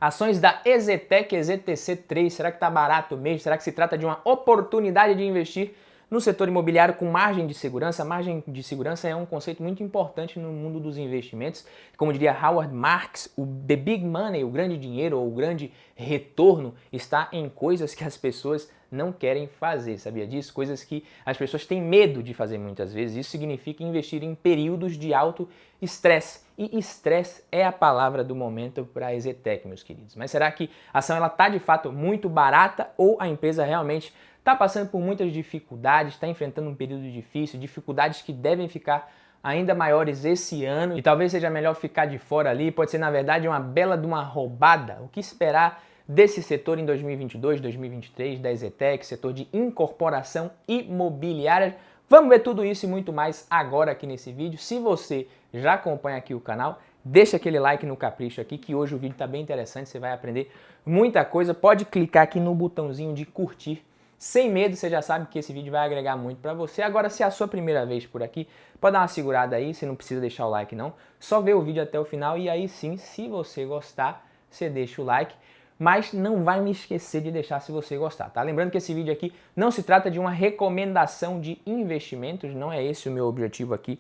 Ações da EZTEC, EZTC3, será que está barato mesmo? Será que se trata de uma oportunidade de investir no setor imobiliário com margem de segurança? Margem de segurança é um conceito muito importante no mundo dos investimentos. Como diria Howard Marks, o the big money, o grande dinheiro ou o grande retorno está em coisas que as pessoas não querem fazer, sabia disso? Coisas que as pessoas têm medo de fazer muitas vezes. Isso significa investir em períodos de alto estresse. E estresse é a palavra do momento para a EZTEC, meus queridos. Mas será que a ação está de fato muito barata ou a empresa realmente está passando por muitas dificuldades, está enfrentando um período difícil, dificuldades que devem ficar ainda maiores esse ano e talvez seja melhor ficar de fora ali, pode ser na verdade uma bela de uma roubada. O que esperar desse setor em 2022, 2023, da EZTEC, setor de incorporação imobiliária? Vamos ver tudo isso e muito mais agora aqui nesse vídeo. Se você já acompanha aqui o canal, deixa aquele like no capricho aqui que hoje o vídeo está bem interessante, você vai aprender muita coisa. Pode clicar aqui no botãozinho de curtir. Sem medo, você já sabe que esse vídeo vai agregar muito para você. Agora, se é a sua primeira vez por aqui, pode dar uma segurada aí, você não precisa deixar o like não. Só ver o vídeo até o final e aí sim, se você gostar, você deixa o like. Mas não vai me esquecer de deixar se você gostar, tá? Lembrando que esse vídeo aqui não se trata de uma recomendação de investimentos, não é esse o meu objetivo aqui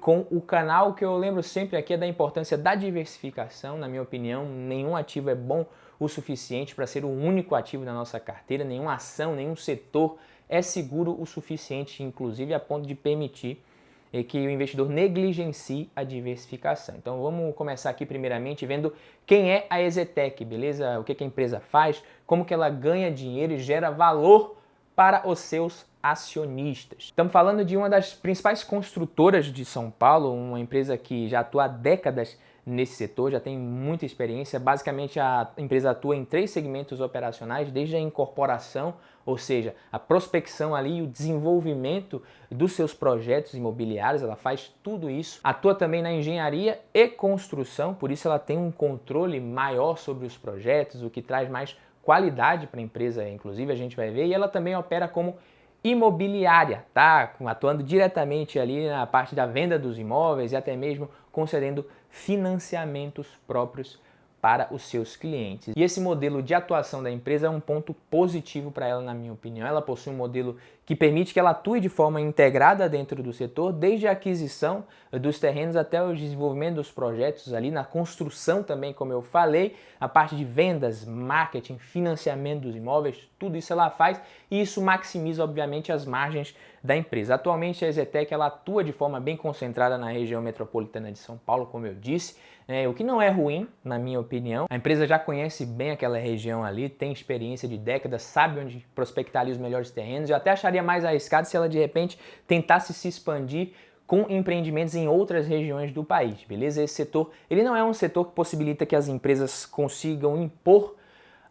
com o canal. O que eu lembro sempre aqui é da importância da diversificação. Na minha opinião, nenhum ativo é bom o suficiente para ser o único ativo da nossa carteira, nenhuma ação, nenhum setor é seguro o suficiente, inclusive a ponto de permitir que o investidor negligencie a diversificação. Então vamos começar aqui primeiramente vendo quem é a EZTEC, beleza? O que a empresa faz, como que ela ganha dinheiro e gera valor para os seus acionistas. Estamos falando de uma das principais construtoras de São Paulo, uma empresa que já atua há décadas nesse setor, já tem muita experiência. Basicamente a empresa atua em 3 segmentos operacionais, desde a incorporação, ou seja, a prospecção ali e o desenvolvimento dos seus projetos imobiliários, ela faz tudo isso. Atua também na engenharia e construção, por isso ela tem um controle maior sobre os projetos, o que traz mais qualidade para a empresa, inclusive a gente vai ver, e ela também opera como imobiliária, tá? Atuando diretamente ali na parte da venda dos imóveis e até mesmo concedendo financiamentos próprios para os seus clientes. E esse modelo de atuação da empresa é um ponto positivo para ela, na minha opinião. Ela possui um modelo que permite que ela atue de forma integrada dentro do setor, desde a aquisição dos terrenos até o desenvolvimento dos projetos ali, na construção também, como eu falei, a parte de vendas, marketing, financiamento dos imóveis, tudo isso ela faz e isso maximiza, obviamente, as margens da empresa. Atualmente a EZTEC ela atua de forma bem concentrada na região metropolitana de São Paulo, como eu disse, o que não é ruim, na minha opinião. A empresa já conhece bem aquela região ali, tem experiência de décadas, sabe onde prospectar ali os melhores terrenos. Eu até acharia mais arriscado se ela de repente tentasse se expandir com empreendimentos em outras regiões do país, beleza? Esse setor, ele não é um setor que possibilita que as empresas consigam impor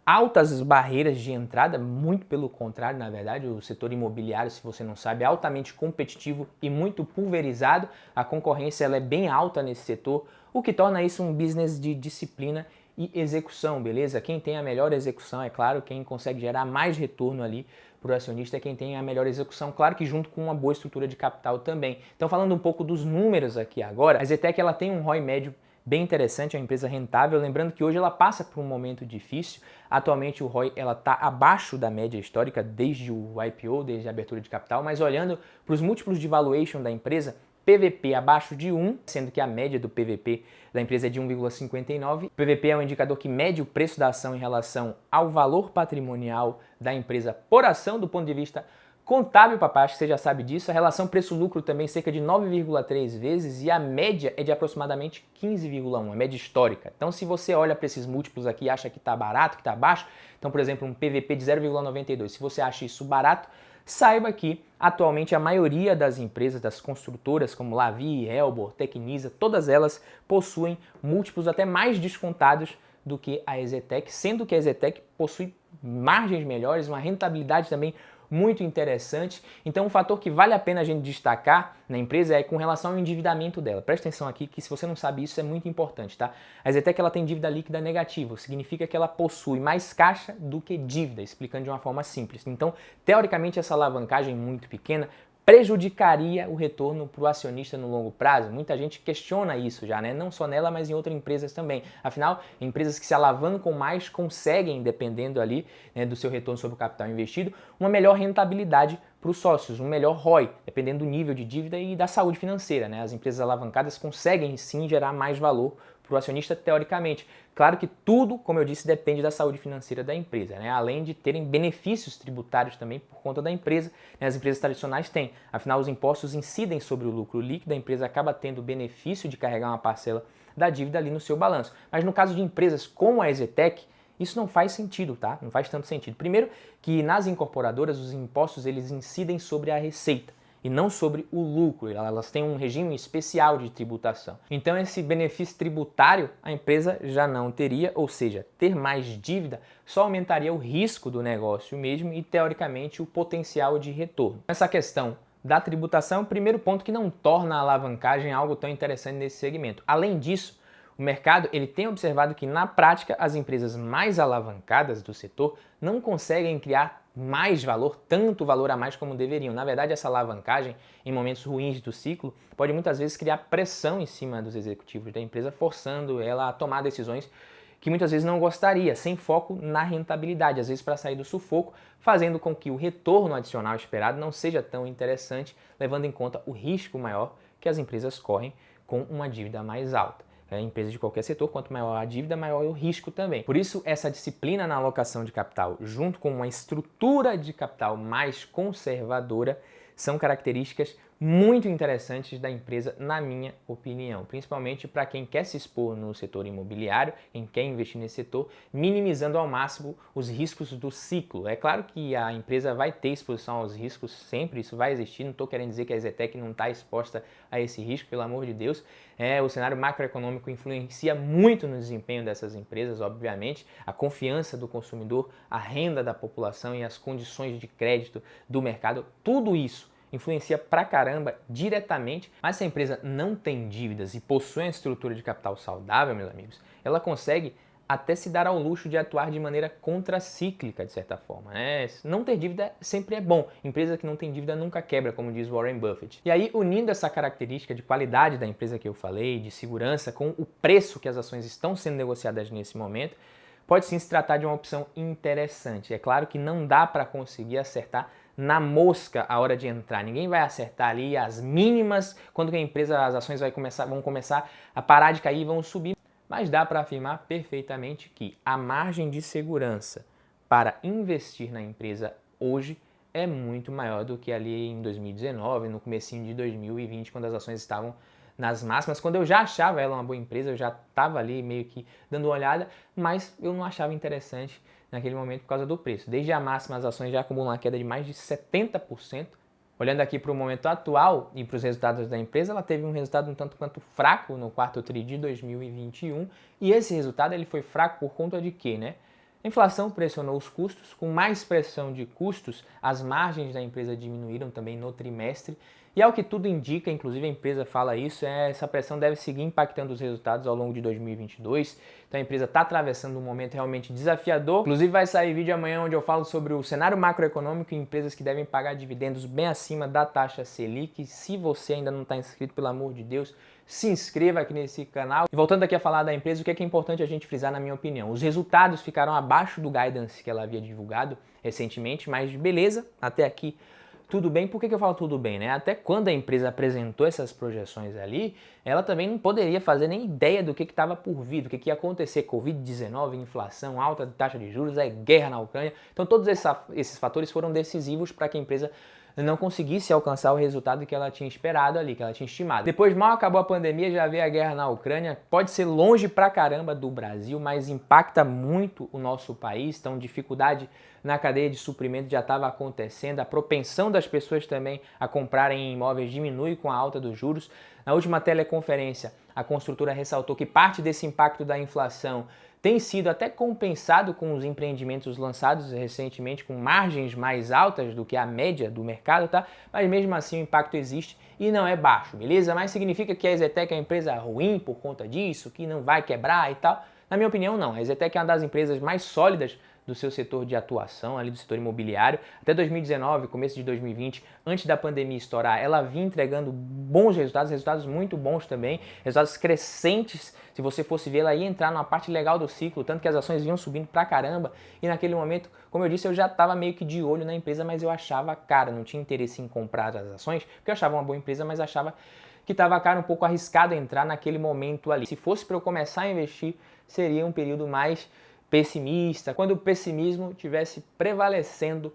altas barreiras de entrada, muito pelo contrário, na verdade, o setor imobiliário, se você não sabe, é altamente competitivo e muito pulverizado. A concorrência ela é bem alta nesse setor, o que torna isso um business de disciplina e execução, beleza? Quem tem a melhor execução, é claro, quem consegue gerar mais retorno ali para o acionista é quem tem a melhor execução, claro que junto com uma boa estrutura de capital também. Então falando um pouco dos números aqui agora, a EZTEC ela tem um ROI médio bem interessante, é uma empresa rentável, lembrando que hoje ela passa por um momento difícil. Atualmente o ROI ela está abaixo da média histórica desde o IPO, desde a abertura de capital, mas olhando para os múltiplos de valuation da empresa, PVP abaixo de 1, sendo que a média do PVP da empresa é de 1,59. PVP é um indicador que mede o preço da ação em relação ao valor patrimonial da empresa por ação do ponto de vista contábil, papai, acho que você já sabe disso. A relação preço-lucro também cerca de 9,3 vezes e a média é de aproximadamente 15,1, a média histórica. Então se você olha para esses múltiplos aqui e acha que está barato, que está baixo, então por exemplo um PVP de 0,92, se você acha isso barato, saiba que atualmente a maioria das empresas, das construtoras como Lavi, Elbor, Tecnisa, todas elas possuem múltiplos até mais descontados do que a EZTEC, sendo que a EZTEC possui margens melhores, uma rentabilidade também muito interessante. Então um fator que vale a pena a gente destacar na empresa é com relação ao endividamento dela. Presta atenção aqui que se você não sabe isso é muito importante, tá? A EZTEC ela tem dívida líquida negativa, significa que ela possui mais caixa do que dívida, explicando de uma forma simples. Então, teoricamente essa alavancagem muito pequena prejudicaria o retorno para o acionista no longo prazo? Muita gente questiona isso já, né? Não só nela, mas em outras empresas também. Afinal, empresas que se alavancam mais conseguem, dependendo ali, né, do seu retorno sobre o capital investido, uma melhor rentabilidade para os sócios, um melhor ROI, dependendo do nível de dívida e da saúde financeira, né? As empresas alavancadas conseguem sim gerar mais valor para o acionista teoricamente. Claro que tudo, como eu disse, depende da saúde financeira da empresa, né? Além de terem benefícios tributários também por conta da empresa, né? As empresas tradicionais têm. Afinal, os impostos incidem sobre o lucro líquido, a empresa acaba tendo o benefício de carregar uma parcela da dívida ali no seu balanço. Mas no caso de empresas como a EZTEC, isso não faz sentido, tá? Não faz tanto sentido. Primeiro, que nas incorporadoras os impostos eles incidem sobre a receita e não sobre o lucro. Elas têm um regime especial de tributação. Então esse benefício tributário a empresa já não teria, ou seja, ter mais dívida só aumentaria o risco do negócio mesmo e teoricamente o potencial de retorno. Essa questão da tributação é o primeiro ponto que não torna a alavancagem algo tão interessante nesse segmento. Além disso, o mercado ele tem observado que, na prática, as empresas mais alavancadas do setor não conseguem criar mais valor, tanto valor a mais como deveriam. Na verdade, essa alavancagem, em momentos ruins do ciclo, pode muitas vezes criar pressão em cima dos executivos da empresa, forçando ela a tomar decisões que muitas vezes não gostaria, sem foco na rentabilidade, às vezes para sair do sufoco, fazendo com que o retorno adicional esperado não seja tão interessante, levando em conta o risco maior que as empresas correm com uma dívida mais alta. Empresa de qualquer setor, quanto maior a dívida, maior é o risco também. Por isso, essa disciplina na alocação de capital, junto com uma estrutura de capital mais conservadora, são características muito interessantes da empresa, na minha opinião, principalmente para quem quer se expor no setor imobiliário, quem quer investir nesse setor, minimizando ao máximo os riscos do ciclo. É claro que a empresa vai ter exposição aos riscos sempre, isso vai existir, não estou querendo dizer que a EZTEC não está exposta a esse risco, pelo amor de Deus. O cenário macroeconômico influencia muito no desempenho dessas empresas, obviamente, a confiança do consumidor, a renda da população e as condições de crédito do mercado, tudo isso influencia pra caramba diretamente, mas se a empresa não tem dívidas e possui uma estrutura de capital saudável, meus amigos, ela consegue até se dar ao luxo de atuar de maneira contracíclica, de certa forma, né? Não ter dívida sempre é bom. Empresa que não tem dívida nunca quebra, como diz Warren Buffett. E aí, unindo essa característica de qualidade da empresa que eu falei, de segurança, com o preço que as ações estão sendo negociadas nesse momento, pode sim se tratar de uma opção interessante. É claro que não dá para conseguir acertar na mosca a hora de entrar. Ninguém vai acertar ali as mínimas quando que a empresa, as ações vão começar a parar de cair e vão subir. Mas dá para afirmar perfeitamente que a margem de segurança para investir na empresa hoje é muito maior do que ali em 2019, no comecinho de 2020, quando as ações estavam nas máximas, quando eu já achava ela uma boa empresa, eu já estava ali meio que dando uma olhada, mas eu não achava interessante naquele momento por causa do preço. Desde a máxima, as ações já acumulam uma queda de mais de 70%. Olhando aqui para o momento atual e para os resultados da empresa, ela teve um resultado um tanto quanto fraco no quarto tri de 2021, e esse resultado ele foi fraco por conta de quê, né? A inflação pressionou os custos, com mais pressão de custos, as margens da empresa diminuíram também no trimestre, e ao que tudo indica, inclusive a empresa fala isso, essa pressão deve seguir impactando os resultados ao longo de 2022. Então a empresa está atravessando um momento realmente desafiador. Inclusive vai sair vídeo amanhã onde eu falo sobre o cenário macroeconômico e empresas que devem pagar dividendos bem acima da taxa Selic. Se você ainda não está inscrito, pelo amor de Deus, se inscreva aqui nesse canal. E voltando aqui a falar da empresa, o que é importante a gente frisar na minha opinião? Os resultados ficaram abaixo do guidance que ela havia divulgado recentemente, mas beleza, até aqui tudo bem. Por que eu falo tudo bem, né? Até quando a empresa apresentou essas projeções ali, ela também não poderia fazer nem ideia do que estava por vir, do que ia acontecer. Covid-19, inflação, alta de taxa de juros, guerra na Ucrânia. Então todos esses fatores foram decisivos para que a empresa não conseguisse alcançar o resultado que ela tinha esperado ali, que ela tinha estimado. Depois, mal acabou a pandemia, já veio a guerra na Ucrânia. Pode ser longe pra caramba do Brasil, mas impacta muito o nosso país. Então, dificuldade na cadeia de suprimento já estava acontecendo. A propensão das pessoas também a comprarem imóveis diminui com a alta dos juros. Na última teleconferência, a construtora ressaltou que parte desse impacto da inflação tem sido até compensado com os empreendimentos lançados recentemente com margens mais altas do que a média do mercado, tá? Mas mesmo assim o impacto existe e não é baixo, beleza? Mas significa que a EZTEC é uma empresa ruim por conta disso, que não vai quebrar e tal? Na minha opinião, não. A EZTEC é uma das empresas mais sólidas do seu setor de atuação, ali do setor imobiliário. Até 2019, começo de 2020, antes da pandemia estourar, ela vinha entregando bons resultados, resultados muito bons também, resultados crescentes. Se você fosse ver, ela ia entrar numa parte legal do ciclo, tanto que as ações vinham subindo pra caramba. E naquele momento, como eu disse, eu já estava meio que de olho na empresa, mas eu achava cara, não tinha interesse em comprar as ações, porque eu achava uma boa empresa, mas achava que estava cara, um pouco arriscado entrar naquele momento ali. Se fosse para eu começar a investir, seria um período mais pessimista, quando o pessimismo estivesse prevalecendo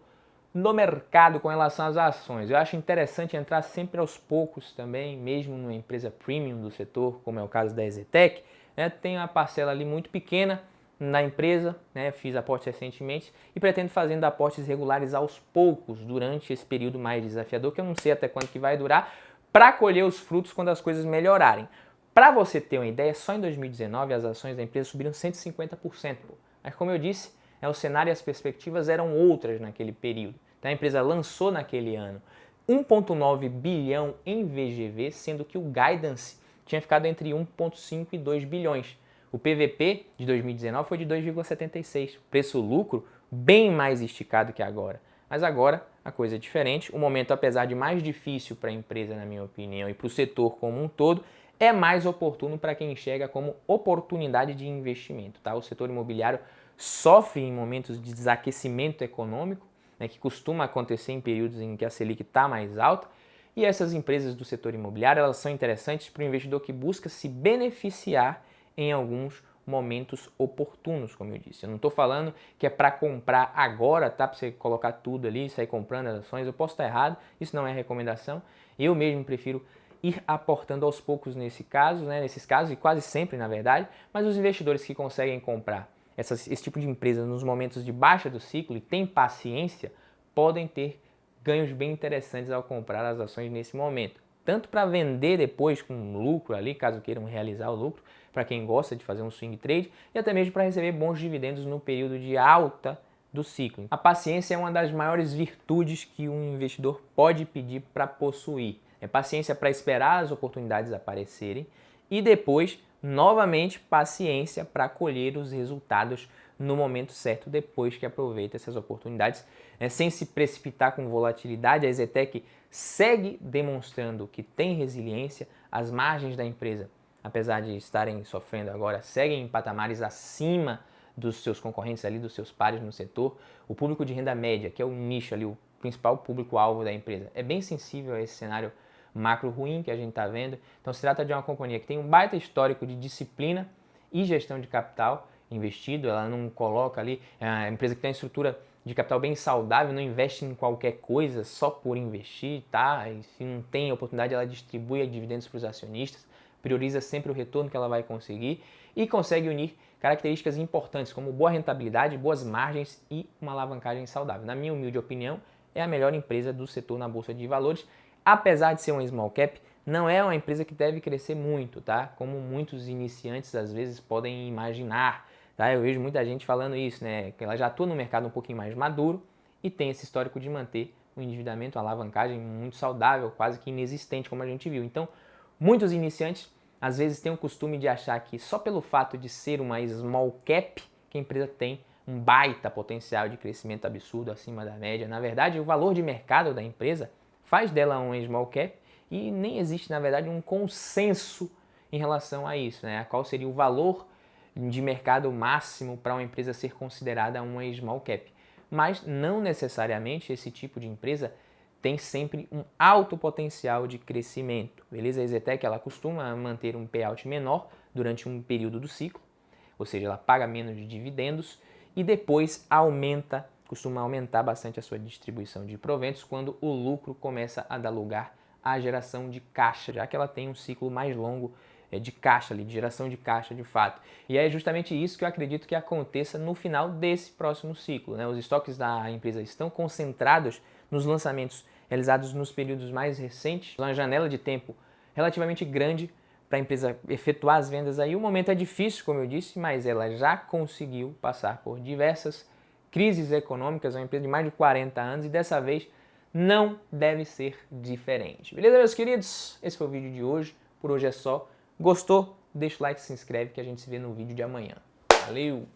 no mercado com relação às ações. Eu acho interessante entrar sempre aos poucos também, mesmo numa empresa premium do setor, como é o caso da EZTEC, né? Tem uma parcela ali muito pequena na empresa, né? Fiz aportes recentemente e pretendo fazendo aportes regulares aos poucos durante esse período mais desafiador, que eu não sei até quando que vai durar, para colher os frutos quando as coisas melhorarem. Para você ter uma ideia, só em 2019 as ações da empresa subiram 150%. Mas como eu disse, o cenário e as perspectivas eram outras naquele período. Então a empresa lançou naquele ano 1,9 bilhão em VGV, sendo que o guidance tinha ficado entre 1,5 e 2 bilhões. O PVP de 2019 foi de 2,76. Preço-lucro bem mais esticado que agora. Mas agora a coisa é diferente. O momento, apesar de mais difícil para a empresa, na minha opinião, e para o setor como um todo, é mais oportuno para quem enxerga como oportunidade de investimento. Tá? O setor imobiliário sofre em momentos de desaquecimento econômico, né, que costuma acontecer em períodos em que a Selic está mais alta, e essas empresas do setor imobiliário elas são interessantes para o investidor que busca se beneficiar em alguns momentos oportunos, como eu disse. Eu não estou falando que é para comprar agora, tá? Para você colocar tudo ali e sair comprando as ações. Eu posso estar errado, isso não é recomendação. Eu mesmo prefiro ir aportando aos poucos nesse caso, né? Nesses casos, e quase sempre, na verdade, mas os investidores que conseguem comprar esse tipo de empresa nos momentos de baixa do ciclo e têm paciência, podem ter ganhos bem interessantes ao comprar as ações nesse momento. Tanto para vender depois com lucro ali, caso queiram realizar o lucro, para quem gosta de fazer um swing trade, e até mesmo para receber bons dividendos no período de alta do ciclo. A paciência é uma das maiores virtudes que um investidor pode pedir para possuir. É paciência para esperar as oportunidades aparecerem e depois, novamente, paciência para colher os resultados no momento certo depois que aproveita essas oportunidades, sem se precipitar com volatilidade. A EZTEC segue demonstrando que tem resiliência, as margens da empresa, apesar de estarem sofrendo agora, seguem em patamares acima dos seus concorrentes ali, dos seus pares no setor. O público de renda média, que é o nicho ali, o principal público-alvo da empresa, é bem sensível a esse cenário macro ruim que a gente está vendo. Então se trata de uma companhia que tem um baita histórico de disciplina e gestão de capital investido. Ela não coloca ali, é uma empresa que tem uma estrutura de capital bem saudável, não investe em qualquer coisa só por investir, tá? E se não tem oportunidade, ela distribui dividendos para os acionistas, prioriza sempre o retorno que ela vai conseguir e consegue unir características importantes como boa rentabilidade, boas margens e uma alavancagem saudável. Na minha humilde opinião, é a melhor empresa do setor na Bolsa de Valores. Apesar de ser uma small cap, não é uma empresa que deve crescer muito, tá? Como muitos iniciantes às vezes podem imaginar, tá? Eu vejo muita gente falando isso, né? Que ela já atua no mercado um pouquinho mais maduro e tem esse histórico de manter um endividamento, uma alavancagem muito saudável, quase que inexistente, como a gente viu. Então, muitos iniciantes às vezes têm o costume de achar que só pelo fato de ser uma small cap que a empresa tem um baita potencial de crescimento absurdo acima da média. Na verdade, o valor de mercado da empresa faz dela uma small cap e nem existe, na verdade, um consenso em relação a isso, né? Qual seria o valor de mercado máximo para uma empresa ser considerada uma small cap. Mas não necessariamente esse tipo de empresa tem sempre um alto potencial de crescimento, beleza? A EZTEC ela costuma manter um payout menor durante um período do ciclo, ou seja, ela paga menos de dividendos e depois costuma aumentar bastante a sua distribuição de proventos quando o lucro começa a dar lugar à geração de caixa, já que ela tem um ciclo mais longo de caixa ali, de geração de caixa de fato. E é justamente isso que eu acredito que aconteça no final desse próximo ciclo, né? Os estoques da empresa estão concentrados nos lançamentos realizados nos períodos mais recentes, uma janela de tempo relativamente grande para a empresa efetuar as vendas aí. O momento é difícil, como eu disse, mas ela já conseguiu passar por diversas crises econômicas, é uma empresa de mais de 40 anos e dessa vez não deve ser diferente. Beleza, meus queridos? Esse foi o vídeo de hoje. Por hoje é só. Gostou? Deixa o like e se inscreve que a gente se vê no vídeo de amanhã. Valeu!